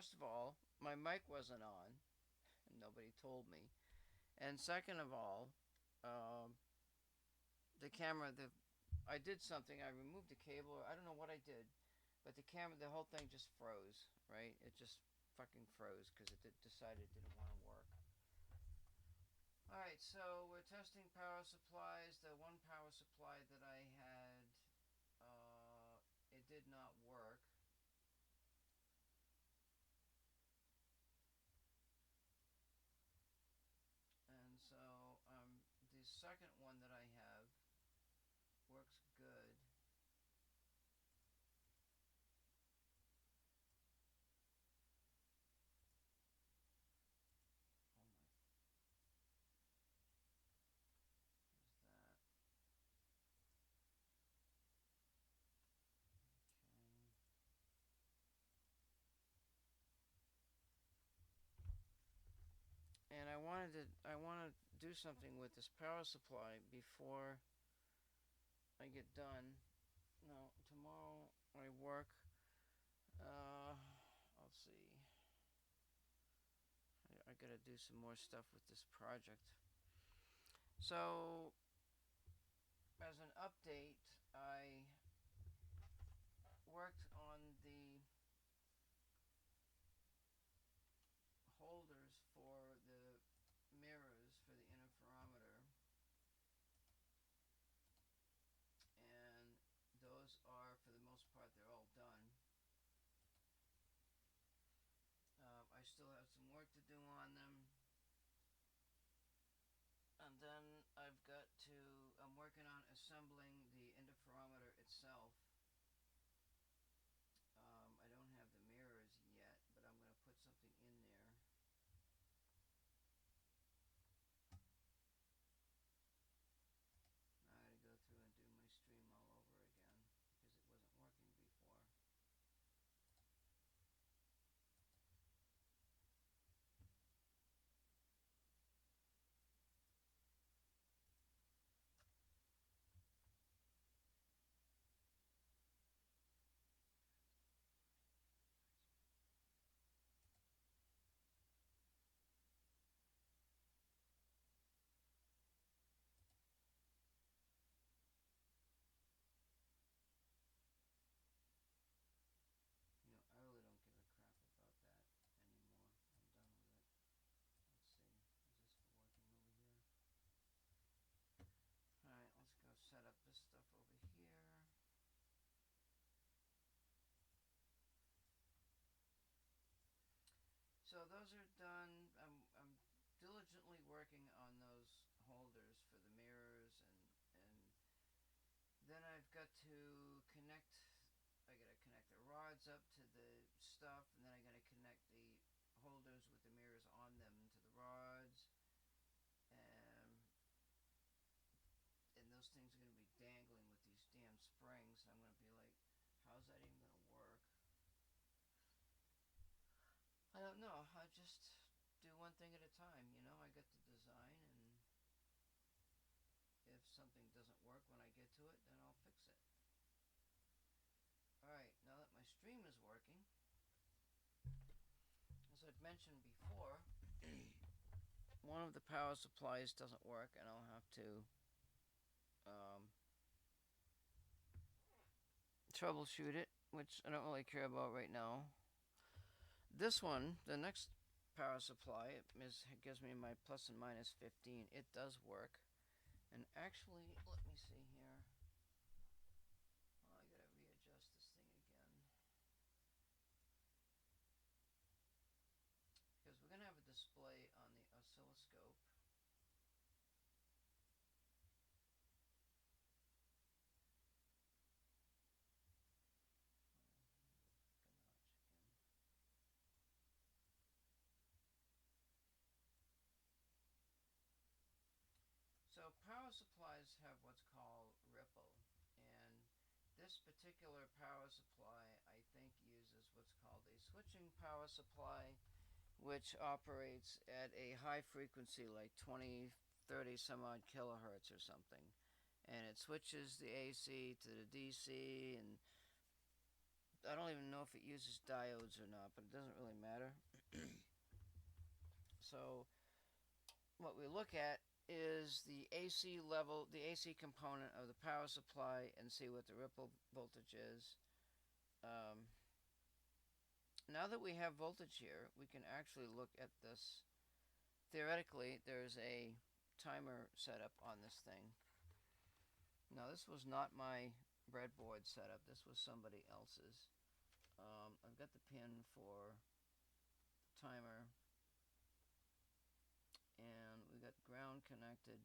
first of all, my mic wasn't on, and nobody told me. And second of all, um, the camera, I did something. I removed the cable. I don't know what I did, but the whole thing just froze. Right? It just fucking froze because decided it didn't want to work. All right, so we're testing power supplies. The one power supply that I had, it did not work. And so the second one that I have works good. Oh my, there's that. Okay. And I want to do something with this power supply before I get done. No, tomorrow I work. Let's see. I gotta do some more stuff with this project. So, as an update, I worked on the holders for the mirrors for the interferometer, and those are, for the most part, they're all done. I still have some work to do on them. And then I'm working on assembling the interferometer itself. I don't have the mirrors yet, but I'm going to put something in there. Now I got to go through and do my stream all over again because it wasn't working before. I really don't give a crap about that anymore. I'm done with it. Let's see. Is this working over here? Alright, let's go set up this stuff over here. So those are done. I'm diligently working on those holders for the mirrors, and then I've got to connect. I gotta connect the rods up to the stuff, and then I gotta connect the holders with the mirrors on them to the rods, and those things are gonna be dangling with these damn springs. And I'm gonna be like, how's that even gonna work? I don't know. I just do one thing at a time. I get the design, and if something doesn't work when I get to it, then I'll fix it. Alright, now that my stream is working, as I'd mentioned before, one of the power supplies doesn't work, and I'll have to troubleshoot it, which I don't really care about right now. This one, the next power supply, it gives me my plus and minus 15. It does work. And actually, let me see here. Oh, I gotta readjust this thing again. Because we're gonna have a display on the oscilloscope. So power supplies have what's called ripple, and this particular power supply I think uses what's called a switching power supply, which operates at a high frequency like 20, 30 some odd kilohertz or something, and it switches the AC to the DC and I don't even know if it uses diodes or not, but it doesn't really matter. So what we look at is the AC level, the AC component of the power supply, and see what the ripple voltage is. Now that we have voltage here, we can actually look at this. Theoretically, there's a timer setup on this thing. Now, this was not my breadboard setup. This was somebody else's. I've got the pin for timer, and we got ground connected.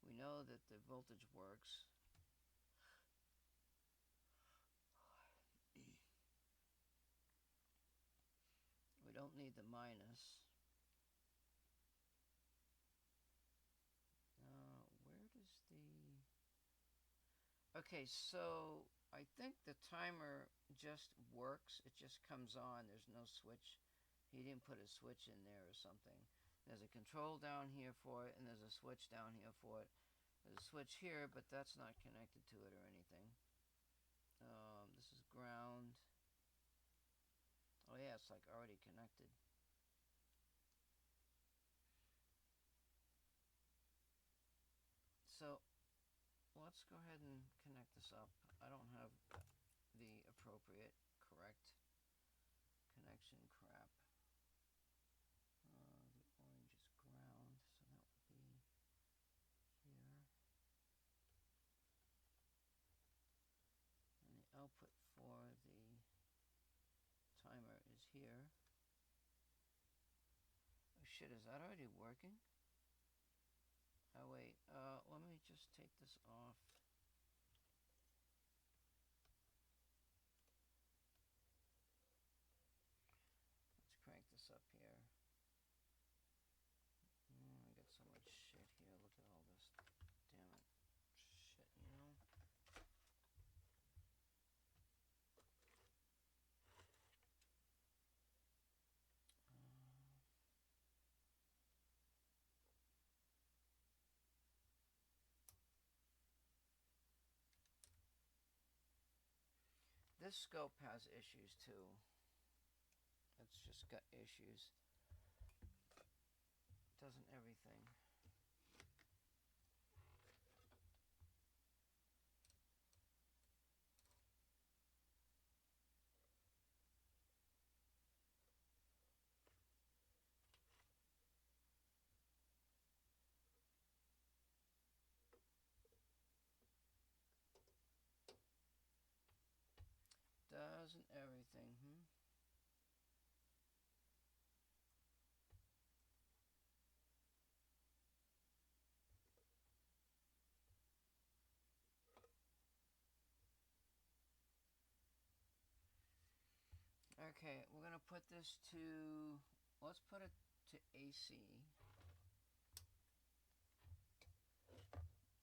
We know that the voltage works. We don't need the minus. Where does the... Okay, so I think the timer just works. It just comes on. There's no switch. He didn't put a switch in there or something. There's a control down here for it, and there's a switch down here for it. There's a switch here, but that's not connected to it or anything. This is ground. Oh yeah, it's like already connected. So let's go ahead and connect this up. I don't have the appropriate correct connection crap. The orange is ground, so that would be here. And the output for the timer is here. Oh shit, is that already working? Oh wait, let me just take this off. Let's crank this up here. I got so much shit here. Look at all this. Damn it. Shit, you know? This scope has issues too. It's just got issues. Doesn't everything. Doesn't everything, Okay, we're gonna put this to, let's put it to AC.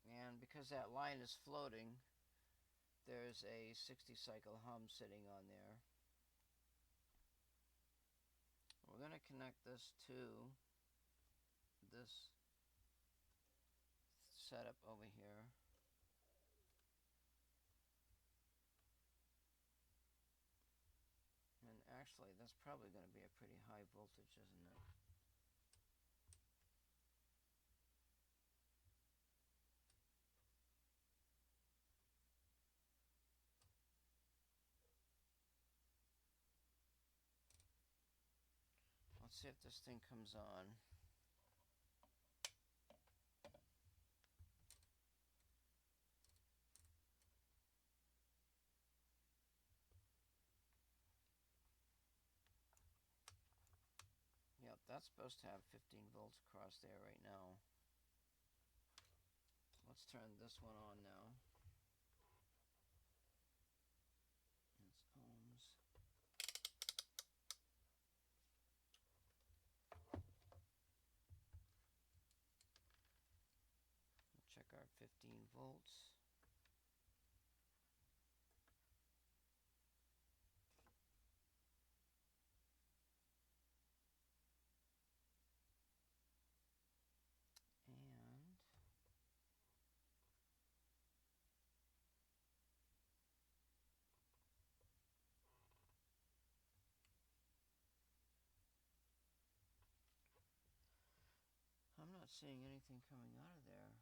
And because that line is floating, there's a 60 cycle hum sitting on there. We're going to connect this to this setup over here. And actually, that's probably going to be a pretty high voltage, isn't it? Let's see if this thing comes on. Yep, that's supposed to have 15 volts across there right now. Let's turn this one on now. It's ohms. Check our 15 volts. And seeing anything coming out of there.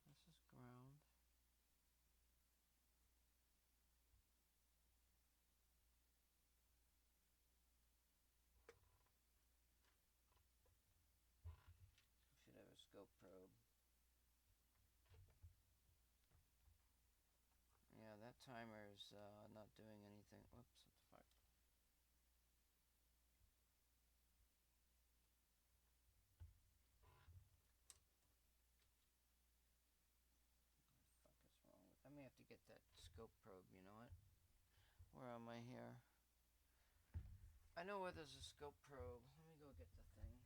This is ground. Should have a scope probe. Yeah, that timer is not doing anything. Whoops, what the fuck? What the fuck is wrong with? I may have to get that scope probe. You know what? Where am I here? I know where there's a scope probe. Let me go get the thing.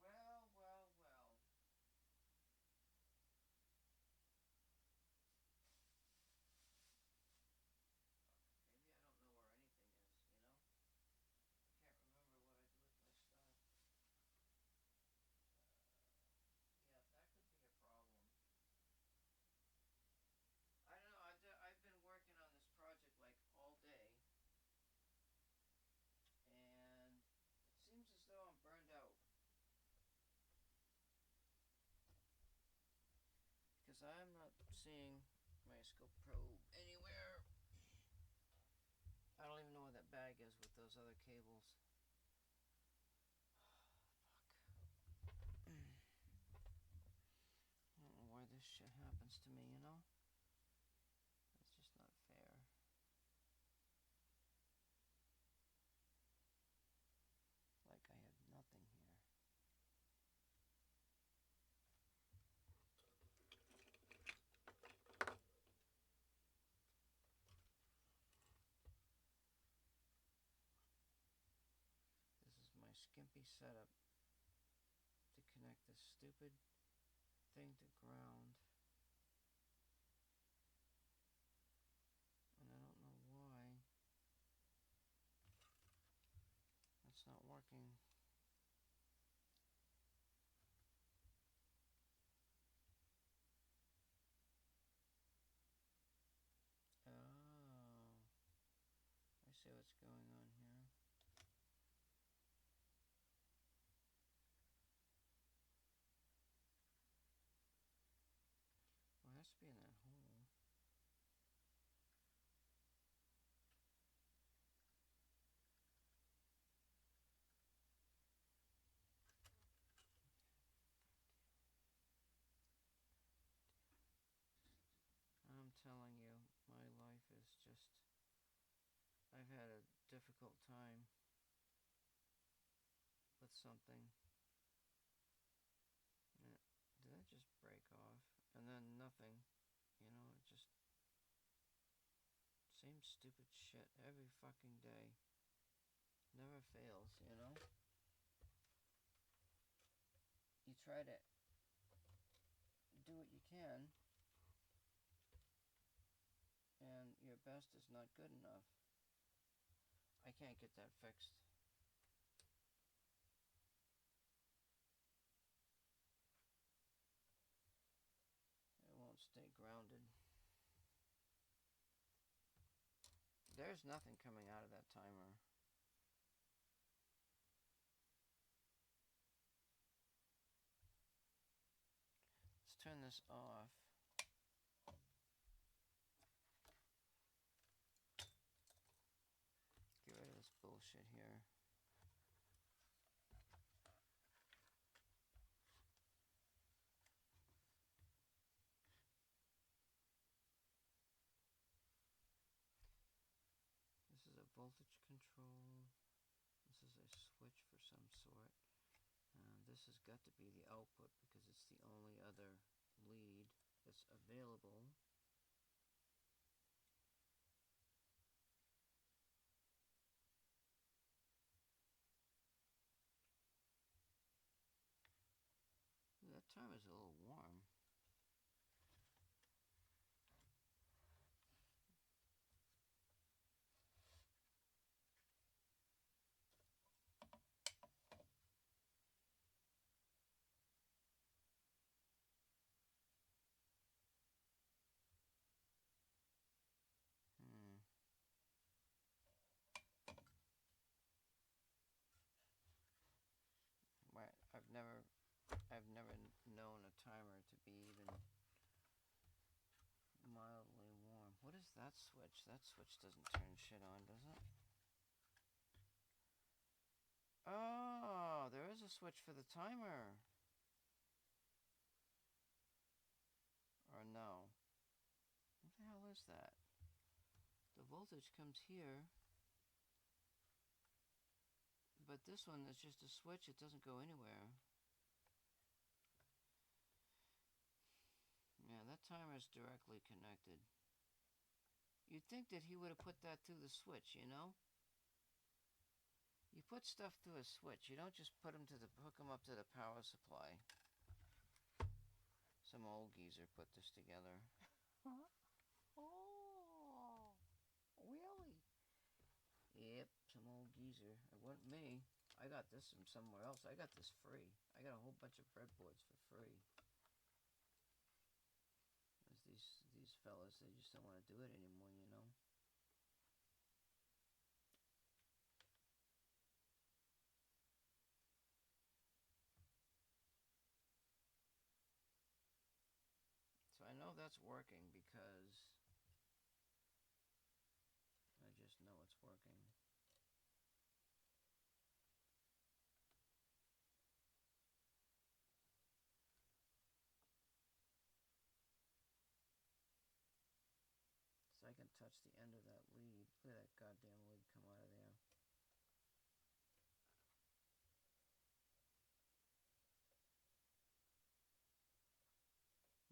Well, well, well. Maybe I don't know where anything is, you know? I can't remember what I do with my stuff. Yeah, that could be a problem. I don't know. I've been working on this project like all day, and it seems as though I'm burned out. Because I'm not seeing my scope probe anywhere. I don't even know where that bag is with those other cables. Fuck. I don't know why this shit happens to me, you know? It's just not fair. Like I have nothing here. This is my skimpy setup to connect this stupid thing to ground. And I don't know why it's not working. Oh, I see what's going on here. Well, it has to be in that hole. I'm telling you, my life is just... I've had a difficult time with something. Did that just break off? And then nothing. You know, it just... Same stupid shit every fucking day. Never fails, you know? You try to do what you can, and your best is not good enough. I can't get that fixed. It won't stay grounded. There's nothing coming out of that timer. Let's turn this off. Get rid of this bullshit here. This is a voltage control. This is a switch for some sort. This has got to be the output because it's the only other lead that's available. That timer's a little warm. I've never known a timer to be even mildly warm. What is that switch? That switch doesn't turn shit on, does it? Oh, there is a switch for the timer. Or no. What the hell is that? The voltage comes here. But this one is just a switch. It doesn't go anywhere. Yeah, that timer is directly connected. You'd think that he would have put that through the switch, you know? You put stuff through a switch. You don't just hook them up to the power supply. Some old geezer put this together. Huh? Oh, really? Yep, some old geezer. It wasn't me. I got this from somewhere else. I got this free. I got a whole bunch of breadboards for free. These fellas, they just don't want to do it anymore, you know? So I know that's working because I just know it's working. So I can touch the end of that lead. Look at that goddamn lead come out of there.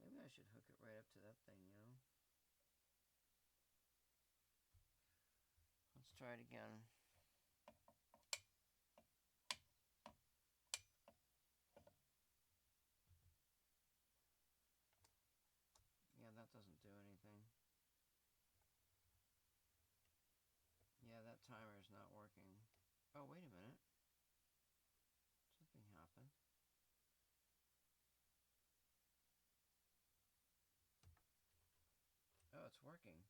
Maybe I should hook it right up to that thing, you know? Let's try it again. Yeah, that doesn't do anything. Yeah, that timer is not working. Oh, wait a minute. Something happened. Oh, it's working.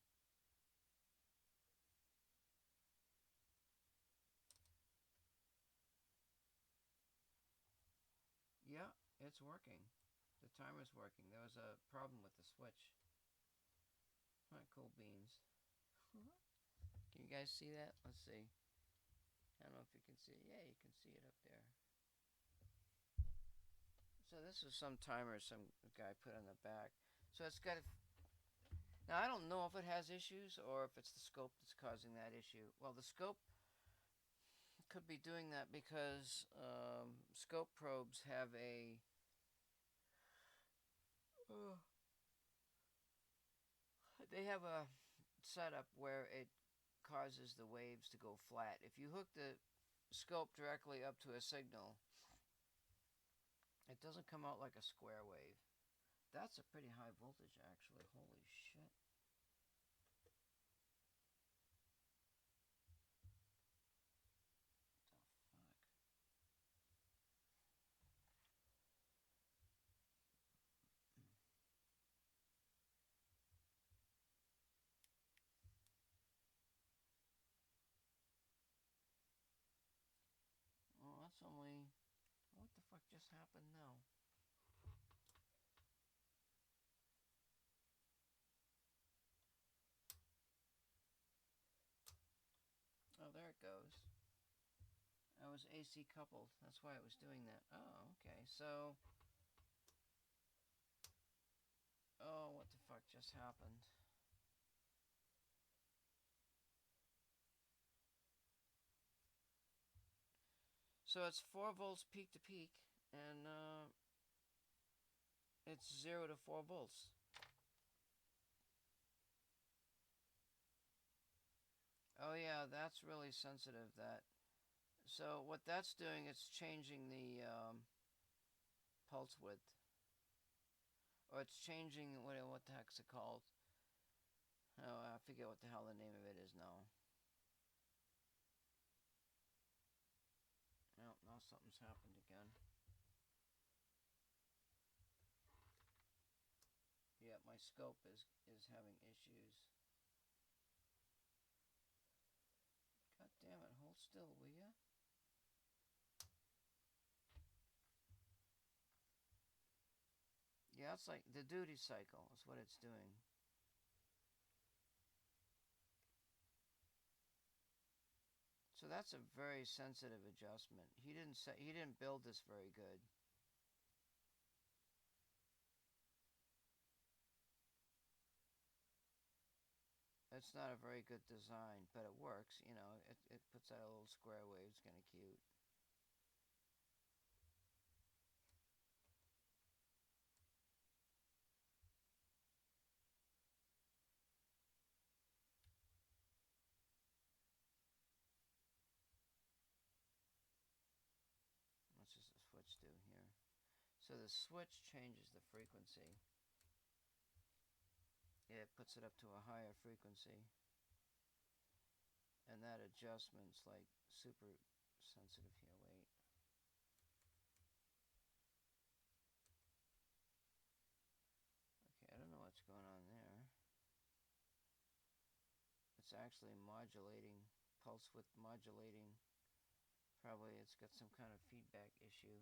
Yeah, it's working. The timer's working. There was a problem with the switch. Not cool beans. Can you guys see that? Let's see. I don't know if you can see it. Yeah, you can see it up there. So this is some timer some guy put on the back. So it's got... Now, I don't know if it has issues or if it's the scope that's causing that issue. Well, the scope could be doing that because scope probes have a... they have a setup where it causes the waves to go flat. If you hook the scope directly up to a signal, it doesn't come out like a square wave. That's a pretty high voltage, actually. Holy shit. Well, that's only... What the fuck just happened now? Oh, there it goes. I was AC coupled. That's why it was doing that. Oh, okay. So... Oh, what the fuck just happened? So it's 4 volts peak to peak, and it's 0 to 4 volts. Oh yeah, that's really sensitive, that. So what that's doing, it's changing the pulse width. Or it's changing, what the heck's it called? Oh, I forget what the hell the name of it is now. Oh, now something's happened again. Yeah, my scope is having issues. God damn it, hold still, will ya? that's like the duty cycle is what it's doing. So that's a very sensitive adjustment. He didn't build this very good. It's not a very good design, but it works. You know, it puts out a little square wave. It's kind of cute. What's this switch do here? So the switch changes the frequency. It puts it up to a higher frequency. And that adjustment's like super sensitive here. Wait. Okay, I don't know what's going on there. It's actually modulating, pulse width modulating. Probably it's got some kind of feedback issue.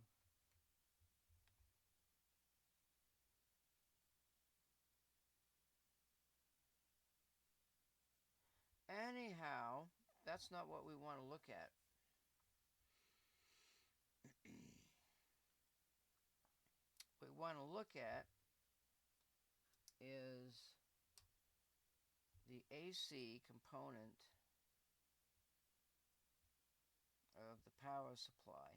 Anyhow, that's not what we want to look at. What we want to look at is the AC component of the power supply.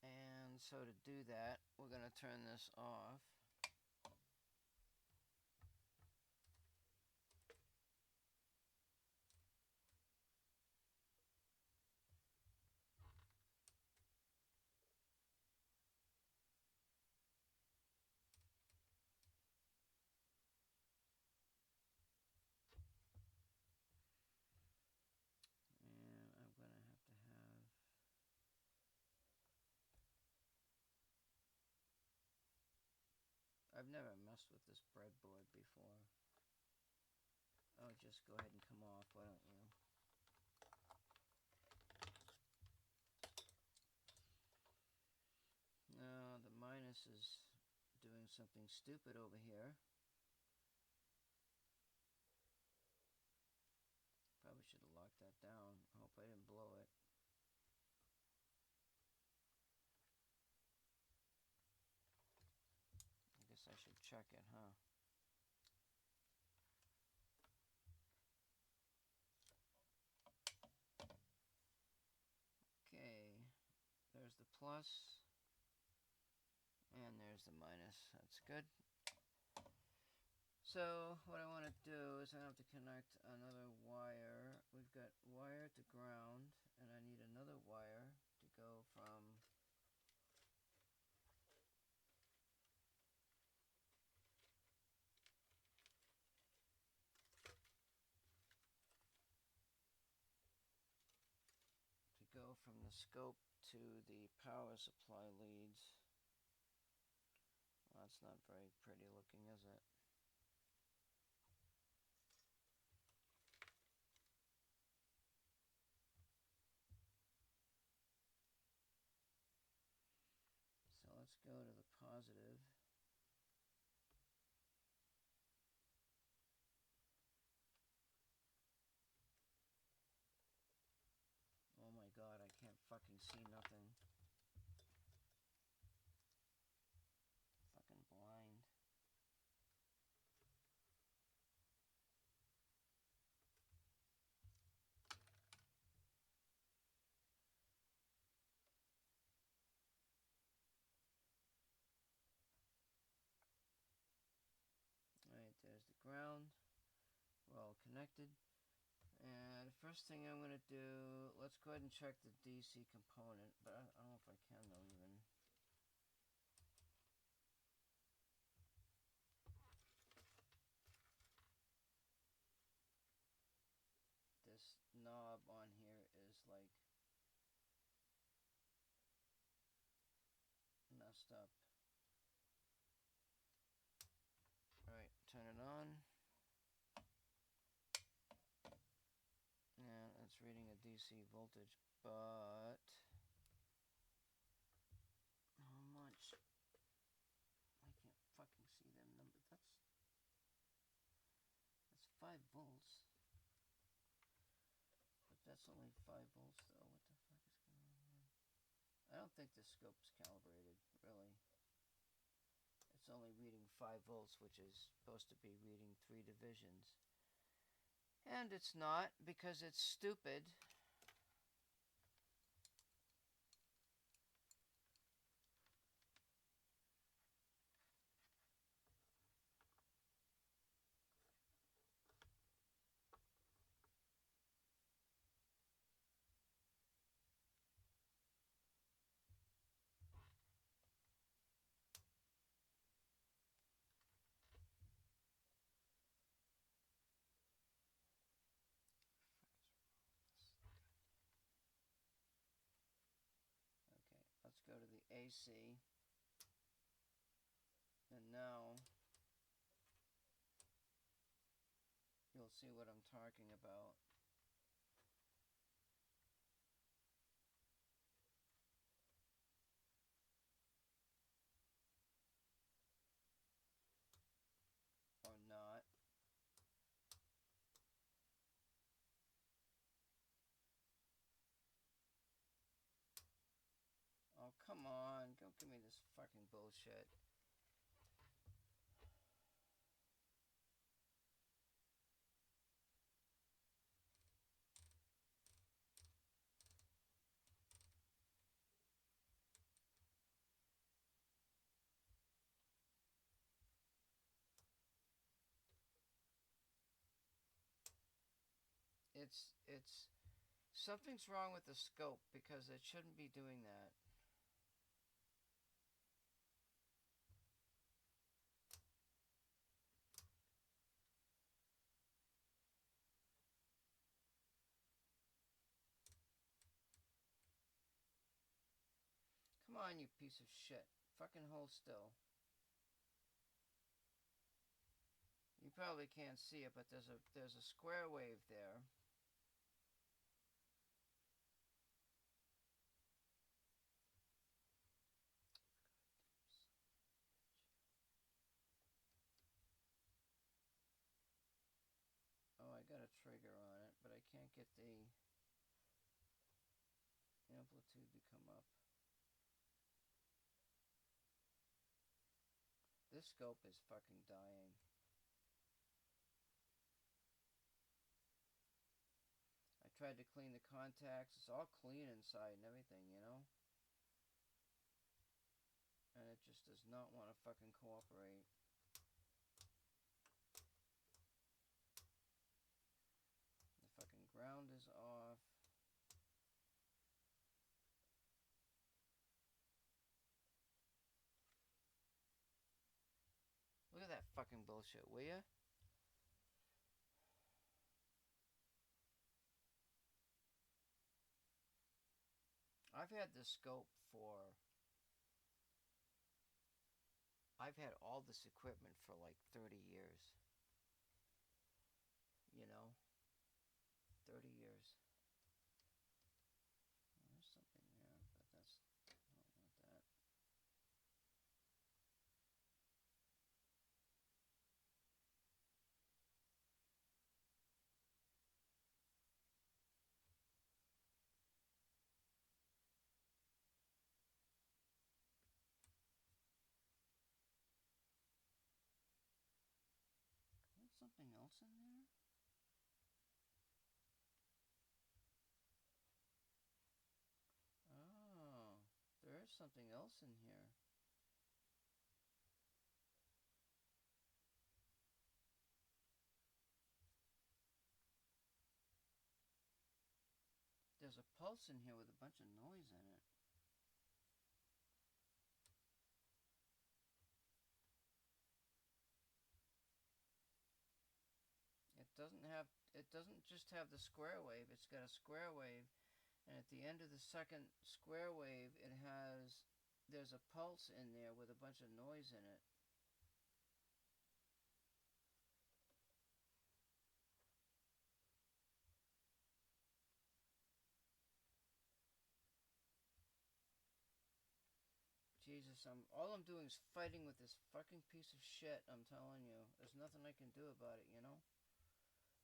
And so to do that, we're going to turn this off. And I'm going to have I've never messed with this breadboard before. Oh, just go ahead and come off, why don't you? No, the minus is doing something stupid over here. Probably should have locked that down. I hope I didn't blow it. I guess I should check it, huh? Okay, there's the plus, and there's the minus. That's good. So what I want to do is I have to connect another wire. We've got wire to ground, and I need another wire to go from the scope to the power supply leads. Well, that's not very pretty looking, is it? So let's go to the positive. Oh my god, I can't fucking see nothing. Fucking blind. Alright, there's the ground. We're all connected. And the first thing I'm going to do, let's go ahead and check the DC component, but I don't know if I can though even. This knob on here is like messed up. Alright, turn it on. And it's reading a DC voltage, but 5 volts. But that's only 5 volts though. What the fuck is going on here? I don't think the scope's calibrated, really. It's only reading 5 volts, which is supposed to be reading 3 divisions. And it's not, because it's stupid. Okay, let's go to the AC. And now you'll see what I'm talking about. Or not. Oh, come on. Don't give me this fucking bullshit. It's something's wrong with the scope, because it shouldn't be doing that. Come on, you piece of shit. Fucking hold still. You probably can't see it, but there's a square wave there. Oh, I got a trigger on it, but I can't get the amplitude to come up. This scope is fucking dying. I tried to clean the contacts. It's all clean inside and everything, you know? And it just does not want to fucking cooperate. The fucking ground is off. Look at that fucking bullshit, will ya? I've had this scope for... I've had all this equipment for like 30 years. You know? 30 years. Well, there's something there, but that's... I don't want that. There's something else in there? Oh, there is something else in here. There's a pulse in here with a bunch of noise in it. It doesn't just have the square wave, it's got a square wave, and at the end of the second square wave there's a pulse in there with a bunch of noise in it. Jesus, all I'm doing is fighting with this fucking piece of shit, I'm telling you. There's nothing I can do about it, you know?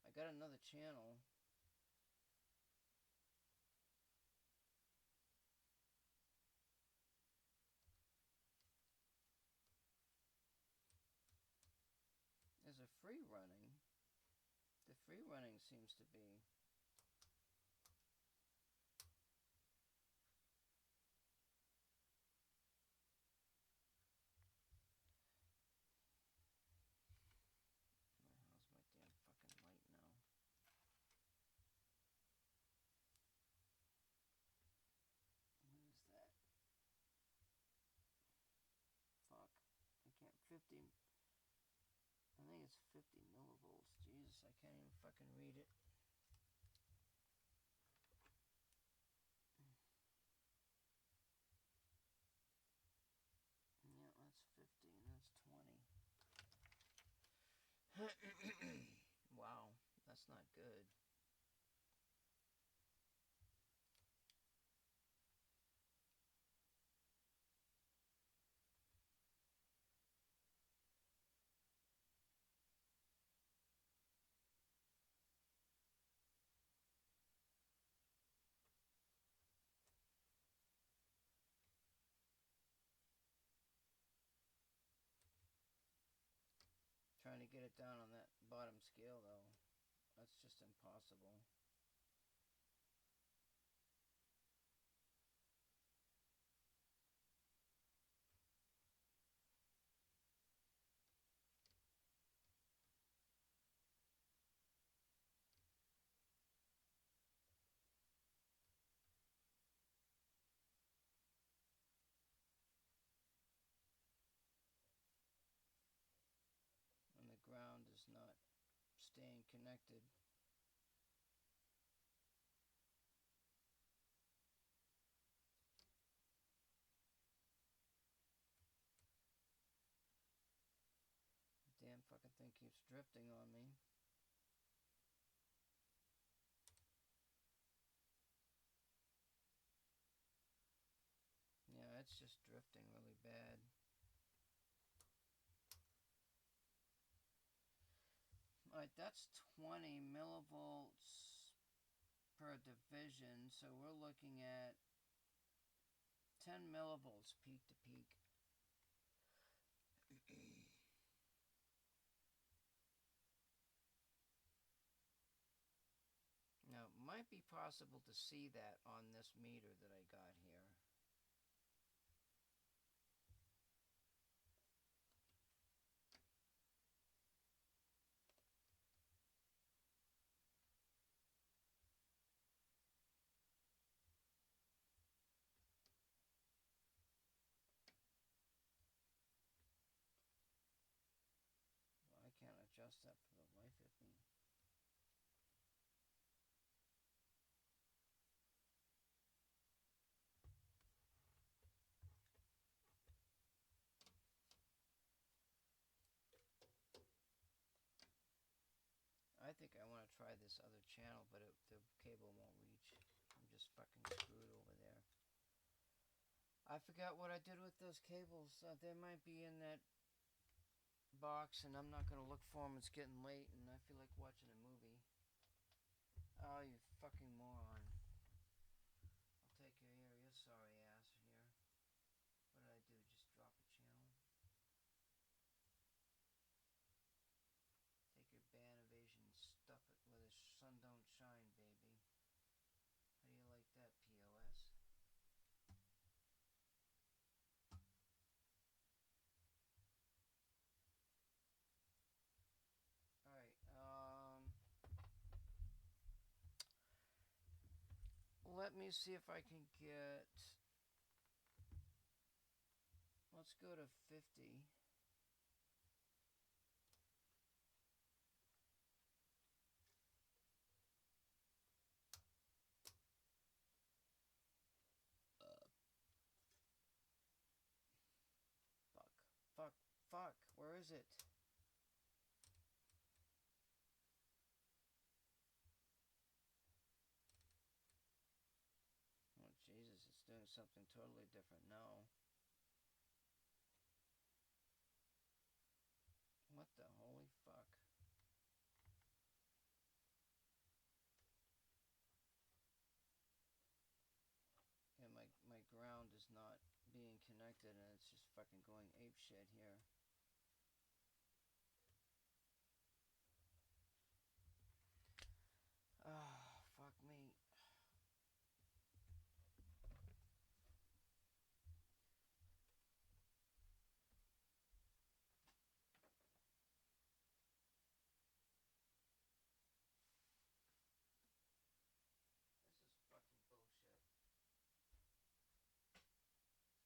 I got another channel. There's a free running. The free running seems to be... How's my damn fucking light now? What is that? Fuck. I can't... 50... I think it's 50 millivolts. Jesus, I can't even fucking read it. Yeah, that's 50 and that's 20. Wow, that's not good. Trying to get it down on that bottom scale though, that's just impossible. And the ground is not staying connected. The damn fucking thing keeps drifting on me. Yeah, it's just drifting really bad. Alright, that's 20 millivolts per division, so we're looking at 10 millivolts peak to peak. Now, it might be possible to see that on this meter that I got here. Well, I can't adjust that for the life of me. I think I want to try this other channel, but the cable won't reach. I'm just fucking screwed over there. I forgot what I did with those cables. They might be in that box, and I'm not going to look for them. It's getting late, and I feel like watching a movie. Oh, you fucking moron. I'll take your sorry ass here. What did I do? Just drop a channel? Take your band evasion and stuff it where the sun don't shine, baby. How do you like that, POS? Alright, let me see if I can get... Let's go to 50. Fuck. Where is it? Oh, Jesus, it's doing something totally different now. What the holy fuck? connected and it's just fucking going ape shit here. Oh, fuck me. This is fucking bullshit. Why the fucking hell did I do that goddamn bad dispose? I don't know where it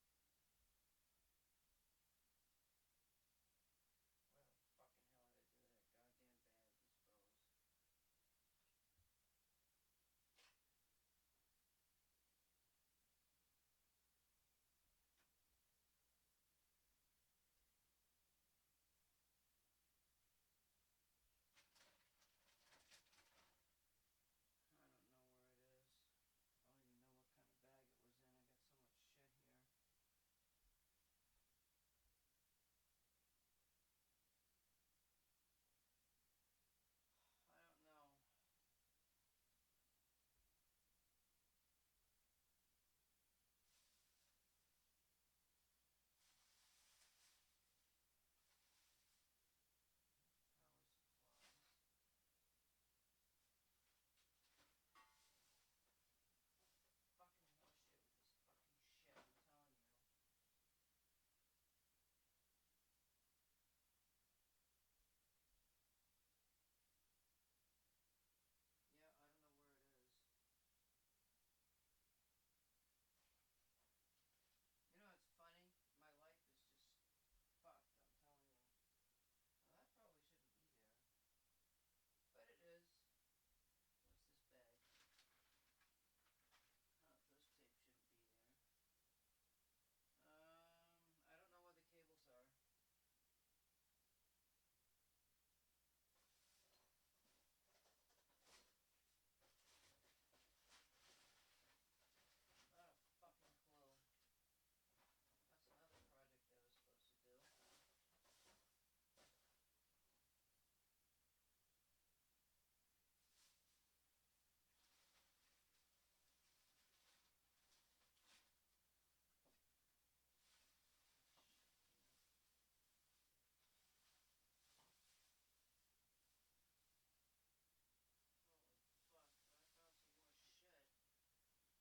is. I don't even know what kind of bag it was in. I got so much shit here. I don't know. Power supplies. Fucking horseshit with this fucking shit, I'm telling you. Yeah, I don't know where it is. You know, it's funny. My life is just fucked, I'm telling you. Well, that probably shouldn't be there. But it is. What's this bag? Oh, those tapes shouldn't be there. I don't know where the cables are. Not a fucking clue. That's another project I was supposed to do. Holy fuck, I found some more shit.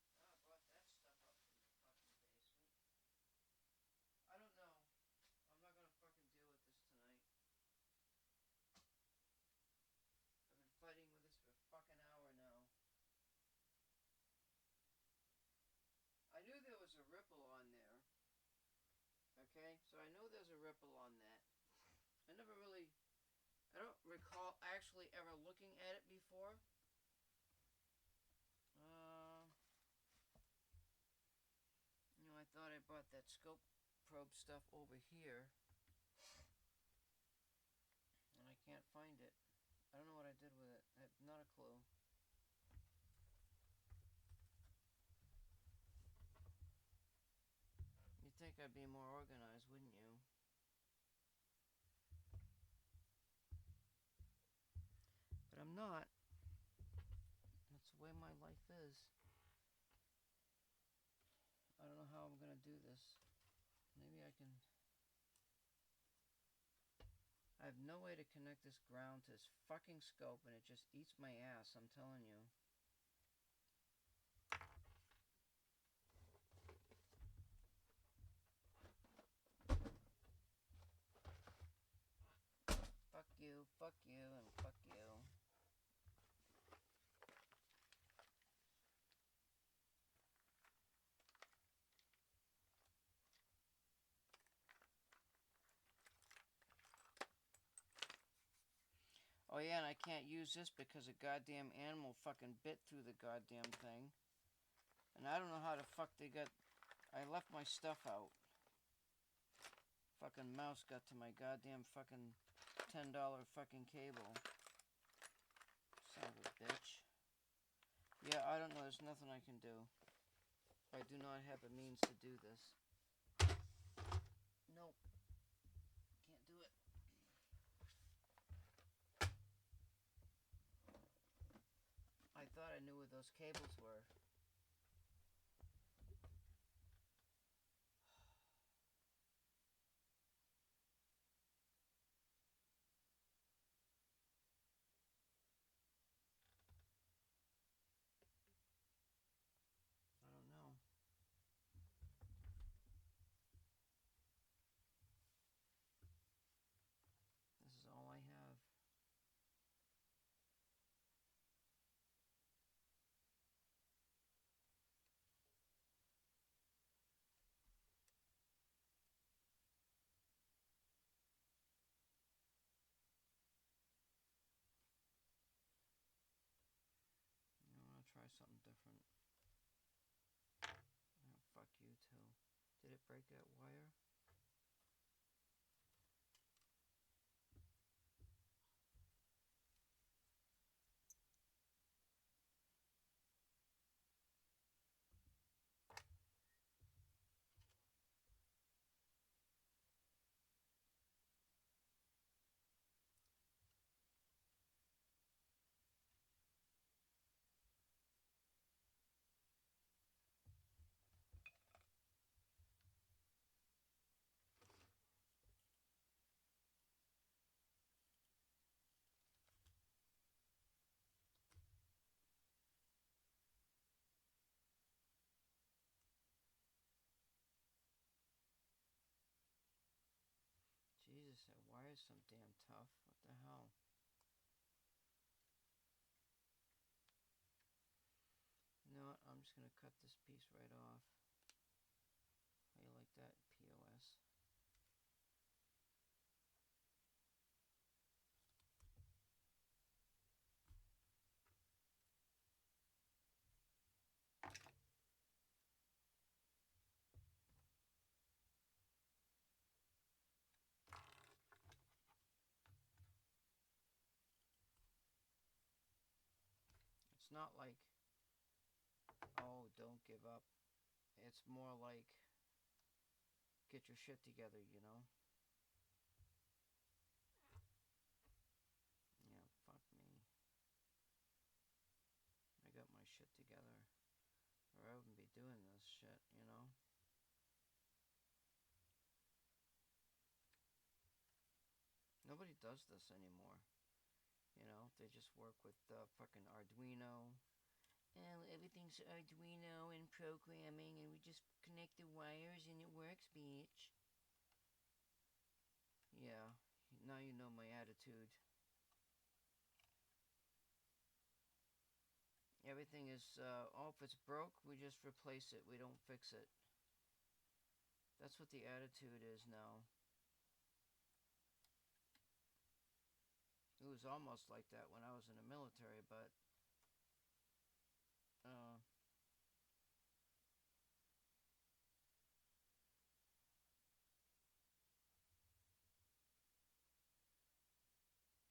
Oh, I brought that stuff up from the fucking basement. I don't know. I'm not gonna fucking deal with this tonight. I've been fighting with this for a fucking hour now. I knew there was a ripple on there. Okay, so I know there's a ripple on that. I don't recall actually ever looking at it before. You know, I thought I brought that scope probe stuff over here. And I can't find it. I don't know what I did with it. I have not a clue. You'd think I'd be more organized, wouldn't you? But I'm not. That's the way my life is. I don't know how I'm gonna do this. Maybe I can... I have no way to connect this ground to this fucking scope, and it just eats my ass, I'm telling you. Fuck you, and fuck you. Oh yeah, and I can't use this because a goddamn animal fucking bit through the goddamn thing. And I don't know how the fuck they got... I left my stuff out. Fucking mouse got to my goddamn fucking $10 fucking cable. Son of a bitch. Yeah, I don't know. There's nothing I can do. I do not have the means to do this. Nope. Can't do it. I thought I knew where those cables were. shit break that wire? Jesus, that wire's so damn tough. What the hell? You know what? I'm just gonna cut this piece right off. How you like that, POS? It's not like, oh, don't give up. It's more like, get your shit together, you know? Yeah, fuck me. I got my shit together, or I wouldn't be doing this shit, you know? Nobody does this anymore. You know, they just work with fucking Arduino. Oh, everything's Arduino and programming, and we just connect the wires and it works, bitch. Yeah, now you know my attitude. Everything is, oh, if it's broke, we just replace it. We don't fix it. That's what the attitude is now. It was almost like that when I was in the military, but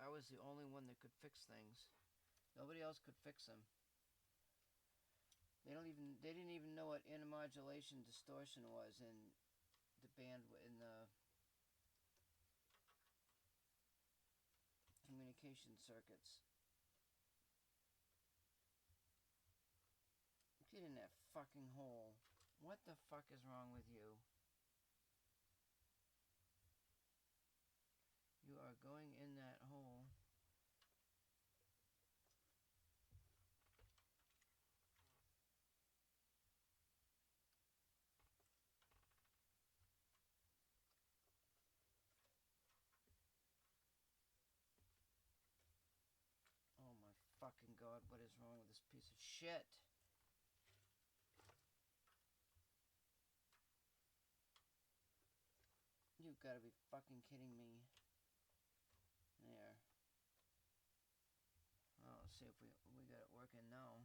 I was the only one that could fix things. Nobody else could fix them. They didn't even know what intermodulation distortion was in the in the communication circuits. Get in that fucking hole. What the fuck is wrong with you? You are going in that hole. Oh my fucking god, what is wrong with this piece of shit? You've got to be fucking kidding me. There. Well, let's see if we got it working now.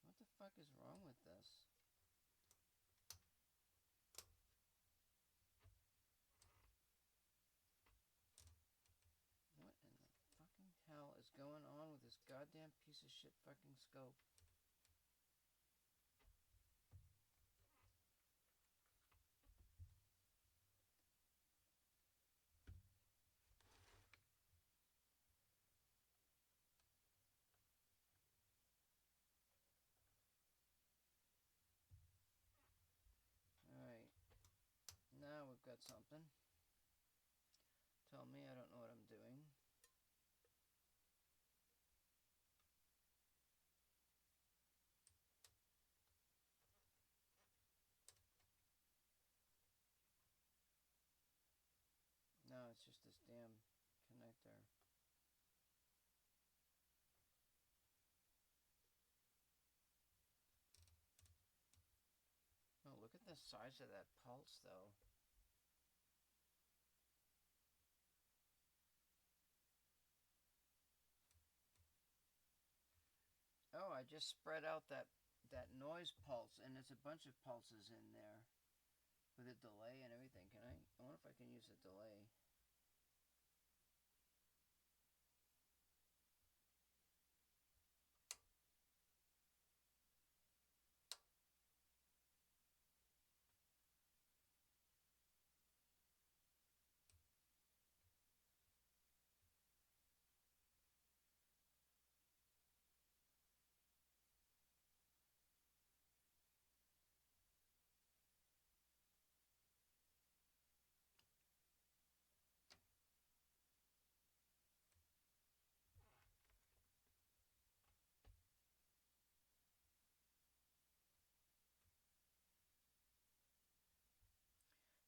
What the fuck is wrong with this? What in the fucking hell is going on with this goddamn piece of shit fucking scope? Alright. Now we've got something. Tell me I don't know what I'm doing. No, it's just this damn connector. Oh, look at the size of that pulse, though. I just spread out that noise pulse, and there's a bunch of pulses in there with a delay and everything. I wonder if I can use a delay.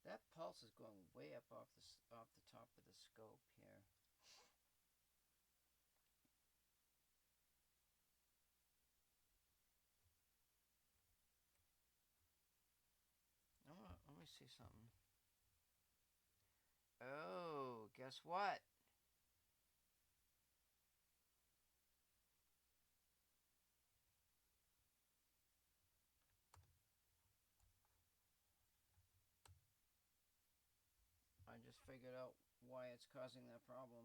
That pulse is going way up off the top of the scope here. Let me see something. Oh, guess what? I just figured out why it's causing that problem.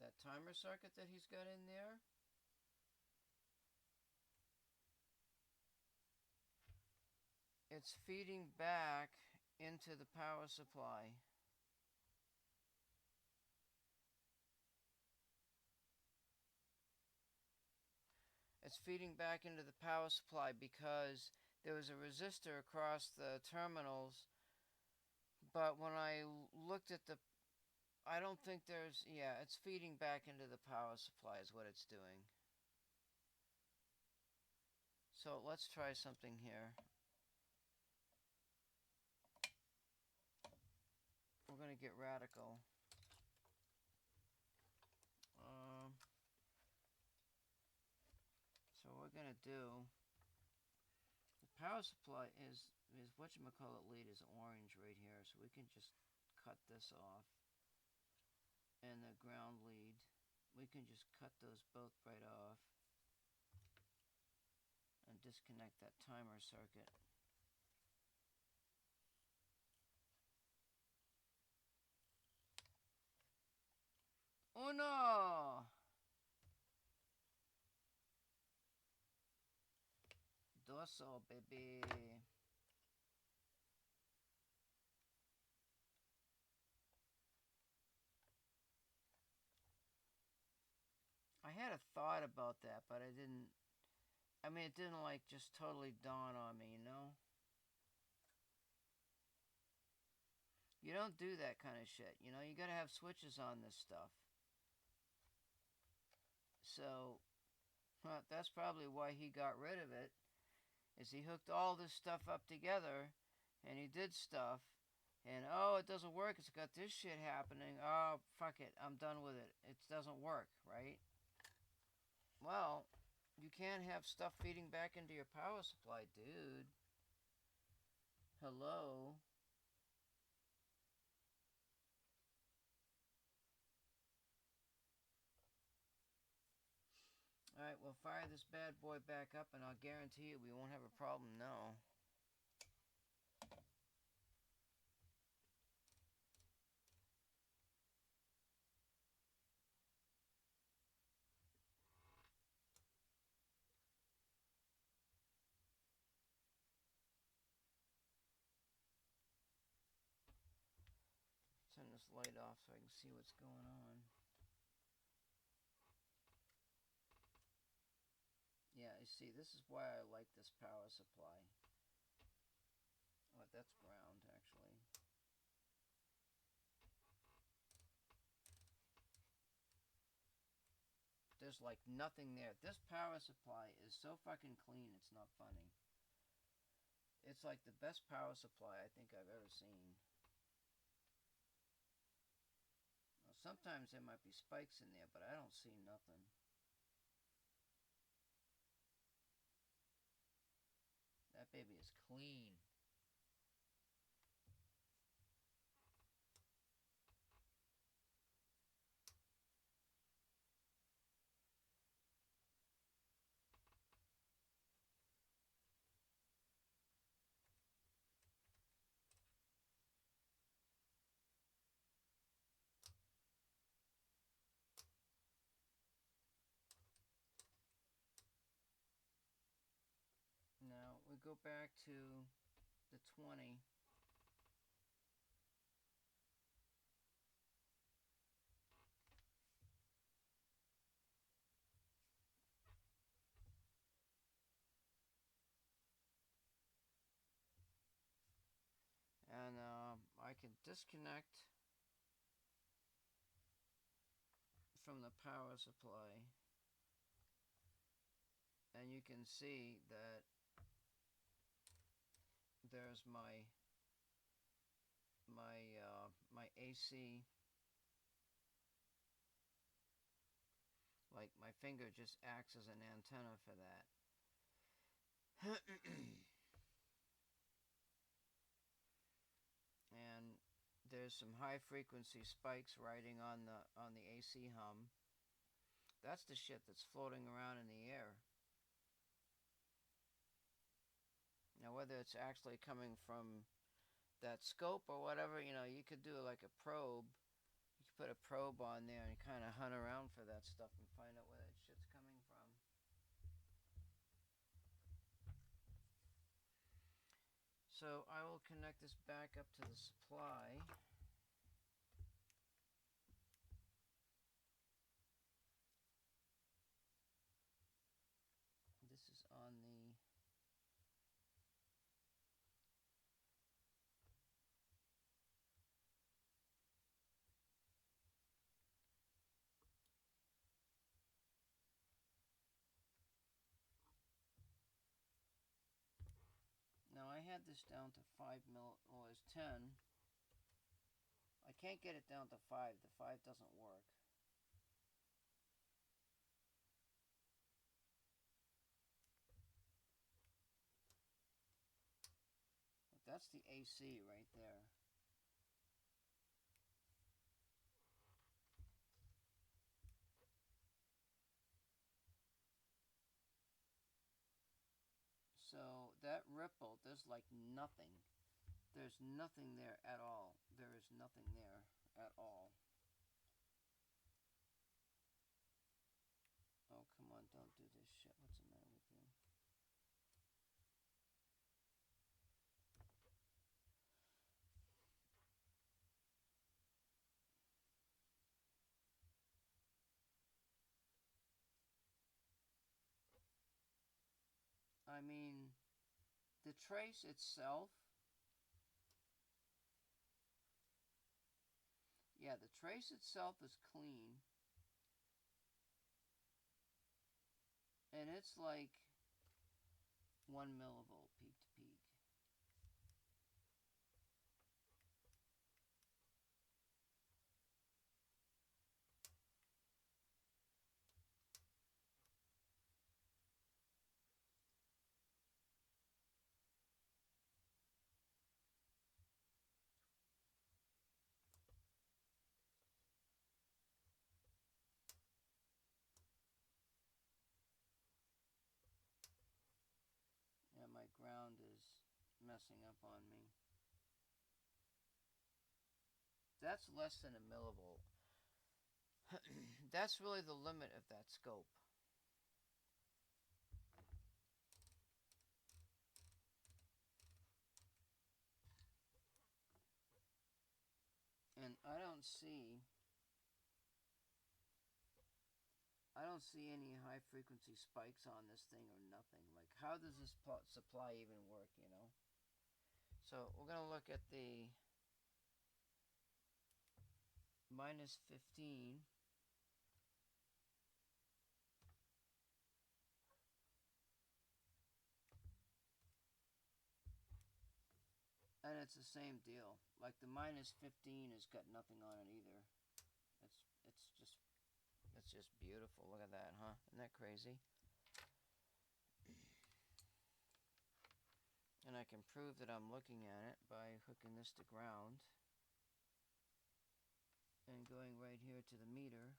That timer circuit that he's got in there, it's feeding back into the power supply. It's feeding back into the power supply because there was a resistor across the terminals, but when I looked at the, I don't think there's, yeah, it's feeding back into the power supply is what it's doing. So let's try something here. We're going to get radical. So what we're going to do, the power supply is whatchamacallit lead is orange right here, so we can just cut this off. And the ground lead, we can just cut those both right off and disconnect that timer circuit. Uno! Doso, baby. I had a thought about that, but I didn't, I mean, it didn't like just totally dawn on me, you know? You don't do that kind of shit, you know? You gotta have switches on this stuff. So, that's probably why he got rid of it, is he hooked all this stuff up together, and he did stuff, and oh, it doesn't work, it's got this shit happening, oh, fuck it, I'm done with it. It doesn't work, right? Well, you can't have stuff feeding back into your power supply, dude. Hello? Alright, we'll fire this bad boy back up, and I'll guarantee you we won't have a problem now. Turn this light off so I can see what's going on. Yeah, you see, this is why I like this power supply. Oh, that's ground, actually. There's like nothing there. This power supply is so fucking clean, it's not funny. It's like the best power supply I think I've ever seen. Well, sometimes there might be spikes in there, but I don't see nothing. That baby is clean. go back to the 20. And I can disconnect from the power supply, and you can see that there's my AC. Like, my finger just acts as an antenna for that. And there's some high frequency spikes riding on the AC hum. That's the shit that's floating around in the air. Now, whether it's actually coming from that scope or whatever, you know, you could do like a probe. You could put a probe on there and kind of hunt around for that stuff and find out where that shit's coming from. So I will connect this back up to the supply. This is on the now I had this down to 5 mil, well, it's 10. I can't get it down to 5. The 5 doesn't work. But that's the AC right there. So that ripple, there's like nothing. There's nothing there at all. There is nothing there at all. Oh, come on, don't do this shit. What's the matter with you? I mean, the trace itself, yeah, the trace itself is clean. And it's like 1 millivolt peak to peak. Yeah, my ground is messing up on me. That's less than a millivolt. That's really the limit of that scope. And I don't see any high frequency spikes on this thing or nothing. Like, how does this supply even work, you know? So we're going to look at the minus 15. And it's the same deal. Like, the minus 15 has got nothing on it either. It's just beautiful. Look at that, huh? Isn't that crazy? And I can prove that I'm looking at it by hooking this to ground and going right here to the meter.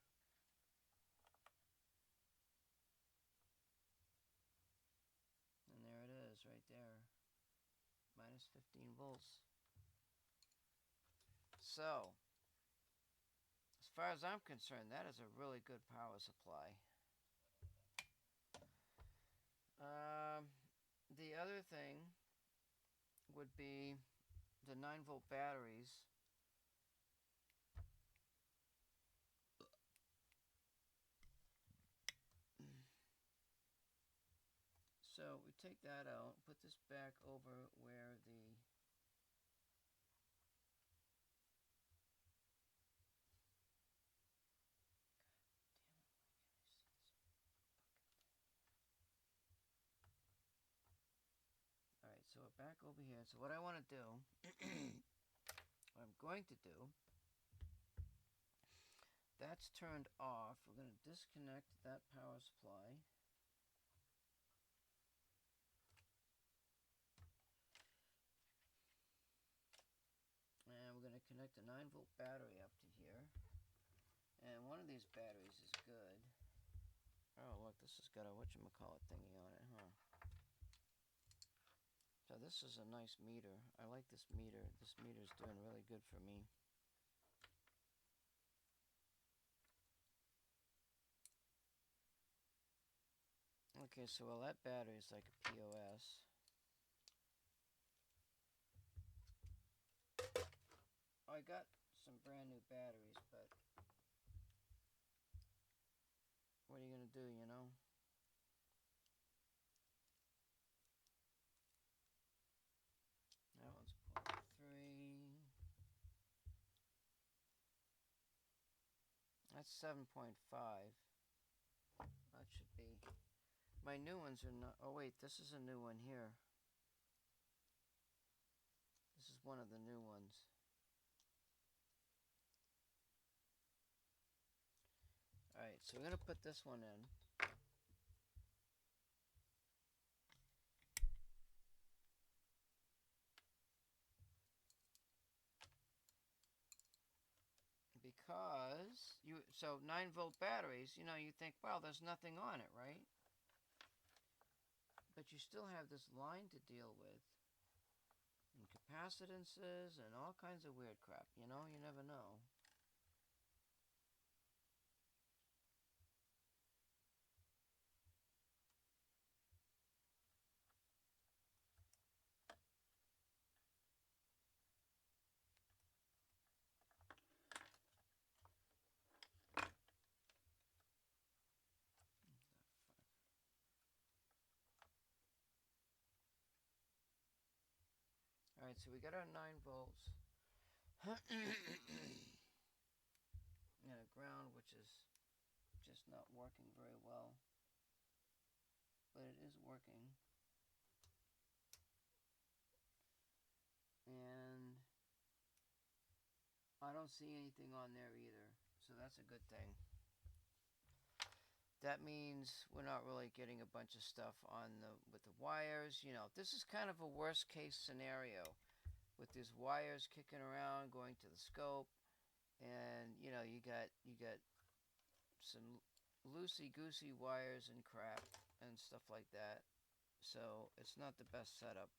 And there it is, right there. Minus 15 volts. So, as far as I'm concerned, that is a really good power supply. the other thing would be the 9-volt batteries. So we take that out, put this back over where the Alright, so we're back over here. So what I want to do, what I'm going to do, that's turned off. We're going to disconnect that power supply. And we're going to connect a 9-volt battery up to here. And one of these batteries is good. Oh, look, this has got a whatchamacallit thingy on it, huh? So this is a nice meter. I like this meter. This meter's doing really good for me. Okay, so well, that battery is like a POS. I got some brand new batteries, but what are you gonna do, you know? That one's 0.3. That's 7.5. That should be. My new ones are not. Oh wait, this is a new one here. This is one of the new ones. Alright, so we're gonna put this one in. Because so 9-volt batteries, you know, you think, well, there's nothing on it, right? But you still have this line to deal with, and capacitances and all kinds of weird crap, you know, you never know. Alright, so we got our 9 volts. And a ground, which is just not working very well. But it is working. And I don't see anything on there either. So that's a good thing. That means we're not really getting a bunch of stuff on with the wires. You know, this is kind of a worst case scenario with these wires kicking around, going to the scope, and you know, you got some loosey goosey wires and crap and stuff like that. So it's not the best setup.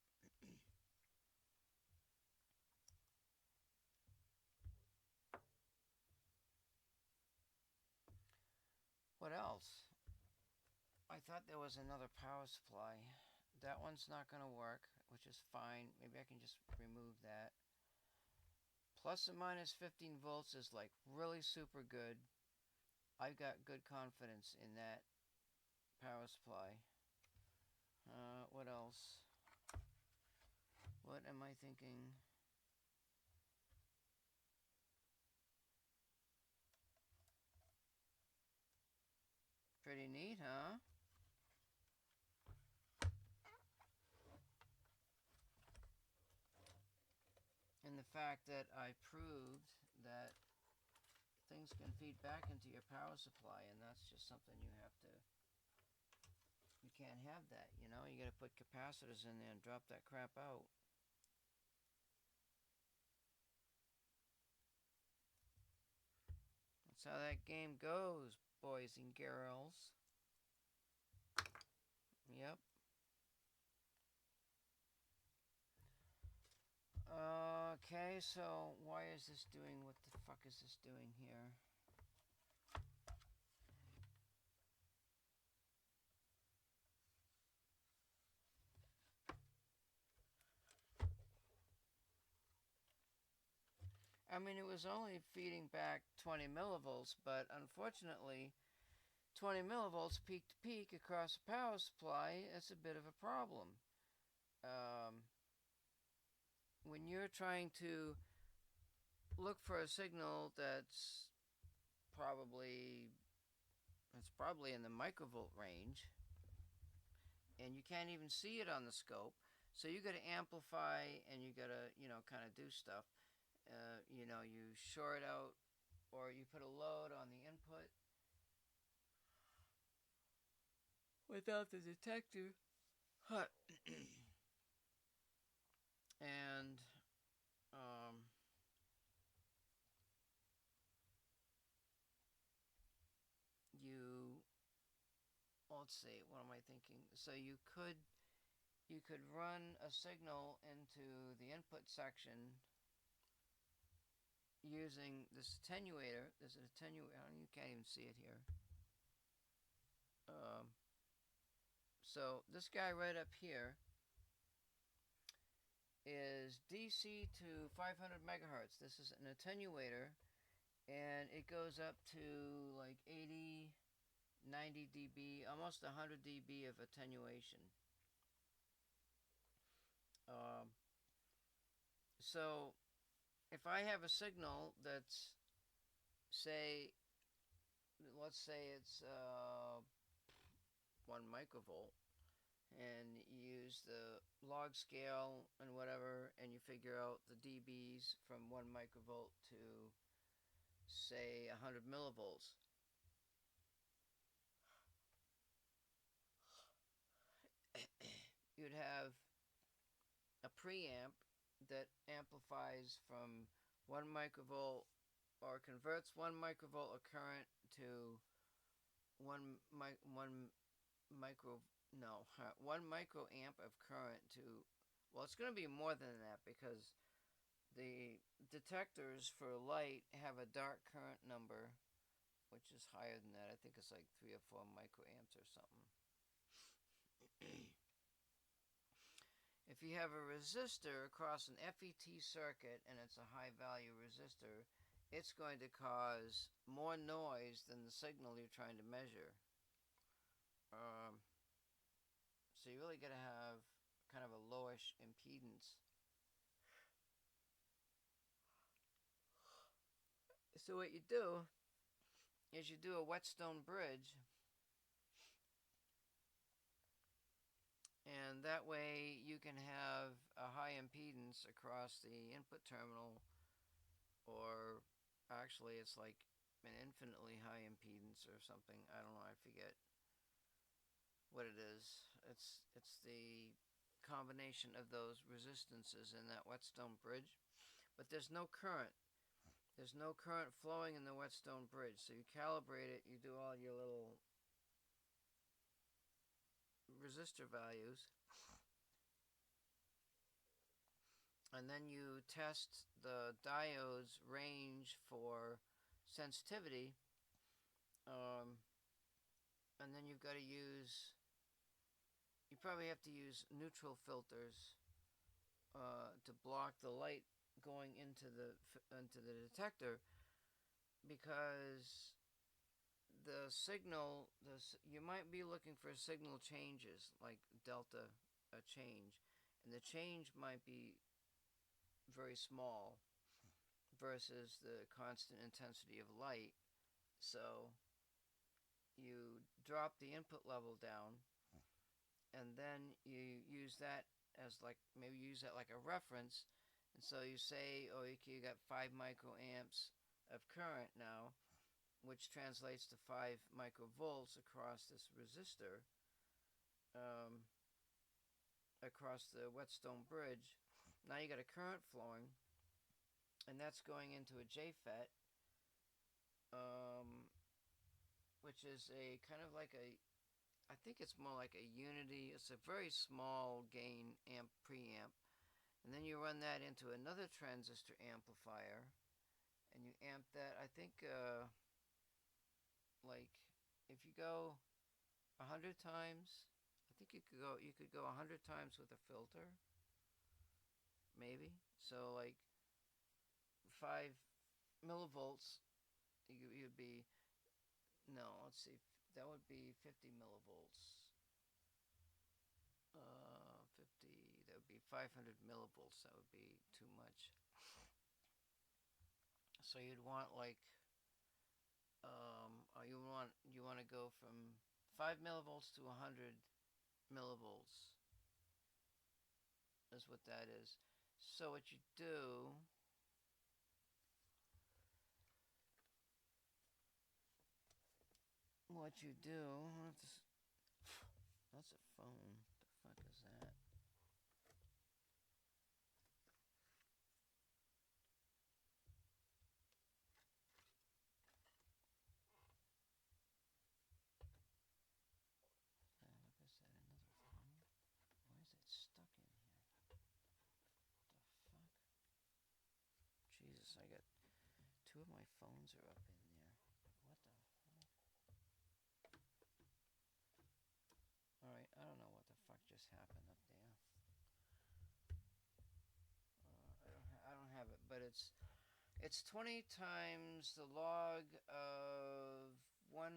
What else? I thought there was another power supply. That one's not going to work, which is fine. Maybe I can just remove that. Plus or minus 15 volts is like really super good. I've got good confidence in that power supply. What else? What am I thinking? Pretty neat, huh? And the fact that I proved that things can feed back into your power supply, and that's just something you have to. You can't have that, you know? You gotta put capacitors in there and drop that crap out. That's how that game goes, boys and girls. Yep. Okay, so why is this doing, what the fuck is this doing here? I mean, it was only feeding back 20 millivolts, but unfortunately, 20 millivolts peak to peak across the power supply is a bit of a problem. When you're trying to look for a signal that's probably in the microvolt range, and you can't even see it on the scope, so you got to amplify and you got to kind of do stuff. You short out or you put a load on the input without the detector. And you let's see, what am I thinking? So you could run a signal into the input section using this attenuator. There's an attenuator. You can't even see it here. So this guy right up here is DC to 500 megahertz. This is an attenuator, and it goes up to like 80, 90 dB, almost 100 dB of attenuation. So if I have a signal that's, let's say it's 1 microvolt, and you use the log scale and whatever, and you figure out the dBs from 1 microvolt to, say, 100 millivolts. You'd have a preamp that amplifies from 1 microvolt, or converts 1 microvolt of current to 1 microamp of current to, well, it's going to be more than that, because the detectors for light have a dark current number, which is higher than that. I think it's like 3 or 4 microamps or something. If you have a resistor across an FET circuit and it's a high value resistor, it's going to cause more noise than the signal you're trying to measure. So you really got to have kind of a lowish impedance. So what you do is you do a whetstone bridge, and that way you can have a high impedance across the input terminal, or actually it's like an infinitely high impedance or something. I don't know, I forget what it is. It's the combination of those resistances in that whetstone bridge, but there's no current. There's no current flowing in the whetstone bridge, so you calibrate it, you do all your little resistor values, and then you test the diode's range for sensitivity, and then you've got to use, you probably have to use neutral filters to block the light going into the detector, because the signal, you might be looking for signal changes, like delta change, and the change might be very small versus the constant intensity of light. So you drop the input level down, and then you use that as like, maybe use that like a reference, and so you say, oh, you got 5 microamps of current now, which translates to 5 microvolts across this resistor, across the whetstone bridge. Now you got a current flowing, and that's going into a JFET, which is a kind of like a, I think it's more like a unity. It's a very small gain amp preamp, and then you run that into another transistor amplifier, and you amp that. I think like if you go 100 times, I think you could go 100 times with a filter, maybe. So like 5 millivolts, you'd be, no, let's see, that would be 50 millivolts. 50, that would be 500 millivolts. That would be too much. So you'd want like, you want to go from 5 millivolts to 100 millivolts. Is what that is. So what you do, that's a phone. What the fuck is that? Jesus, I got two of my phones are up in there. What the fuck? Alright, I don't know what the fuck just happened up there. I don't have it, but it's 20 times the log of 100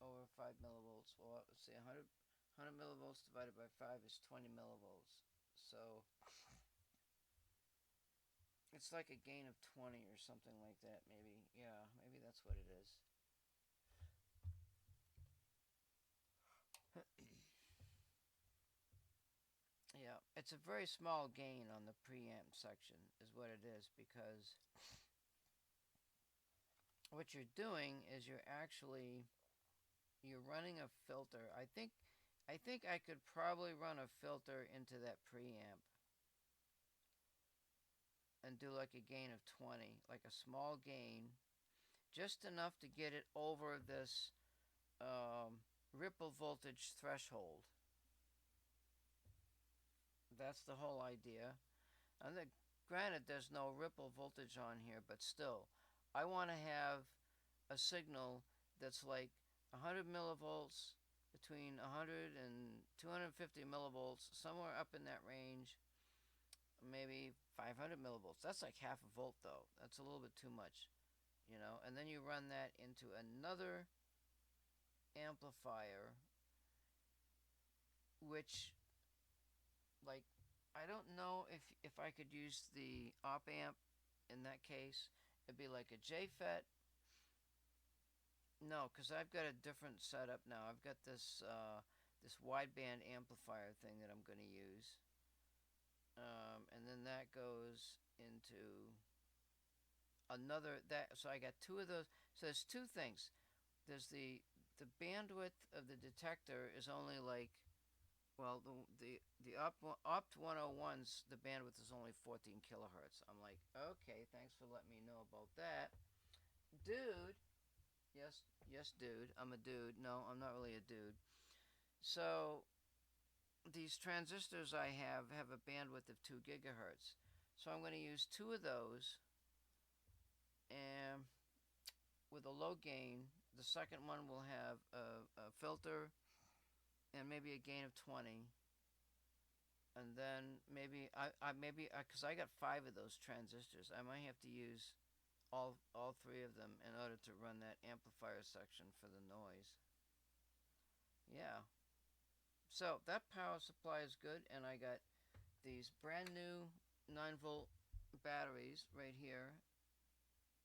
over 5 millivolts. Well, let's see, 100 millivolts divided by 5 is 20 millivolts. So it's like a gain of 20 or something like that, maybe. Yeah, maybe that's what it is. Yeah, it's a very small gain on the preamp section is what it is, because what you're doing is you're running a filter. I think I could probably run a filter into that preamp and do like a gain of 20, like a small gain, just enough to get it over this ripple voltage threshold. That's the whole idea. And granted, there's no ripple voltage on here, but still, I want to have a signal that's like 100 millivolts, between 100 and 250 millivolts, somewhere up in that range, maybe 500 millivolts. That's like half a volt, though. That's a little bit too much, you know. And then you run that into another amplifier, which, like, I don't know if I could use the op amp in that case. It'd be like a JFET. No, because I've got a different setup now. I've got this this wideband amplifier thing that I'm going to use, and then that goes into another that. So I got two of those. So there's two things. There's the bandwidth of the detector is only like, well, the opt 101's, the bandwidth is only 14 kilohertz. I'm like, okay, thanks for letting me know about that, dude. Yes, dude. I'm a dude. No, I'm not really a dude. So these transistors I have a bandwidth of 2 gigahertz. So I'm going to use two of those, and with a low gain. The second one will have a filter and maybe a gain of 20. And then maybe because I got 5 of those transistors, I might have to use all 3 of them in order to run that amplifier section for the noise. Yeah. So that power supply is good, and I got these brand new 9-volt batteries right here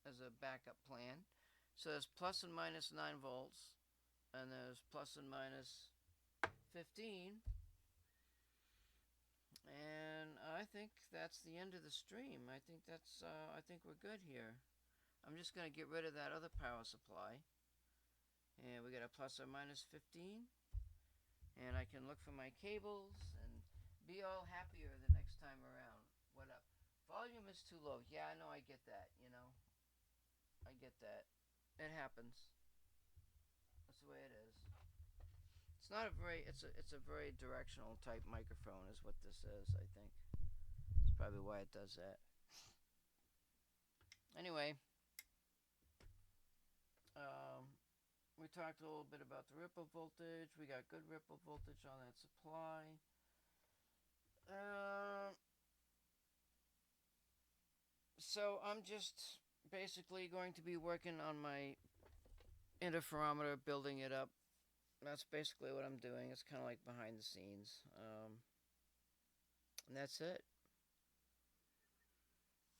as a backup plan. So there's plus and minus 9 volts, and there's plus and minus 15. And I think that's the end of the stream. I think we're good here. I'm just going to get rid of that other power supply. And we got a plus or minus 15. And I can look for my cables and be all happier the next time around. What up? Volume is too low. Yeah, I know, I get that, you know. I get that. It happens. That's the way it is. It's not a very, it's a very directional type microphone is what this is, I think. That's probably why it does that. Anyway, we talked a little bit about the ripple voltage. We got good ripple voltage on that supply. So I'm just basically going to be working on my interferometer, building it up. That's basically what I'm doing. It's kind of like behind the scenes. And that's it.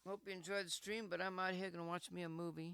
Hope you enjoyed the stream, but I'm out here going to watch me a movie.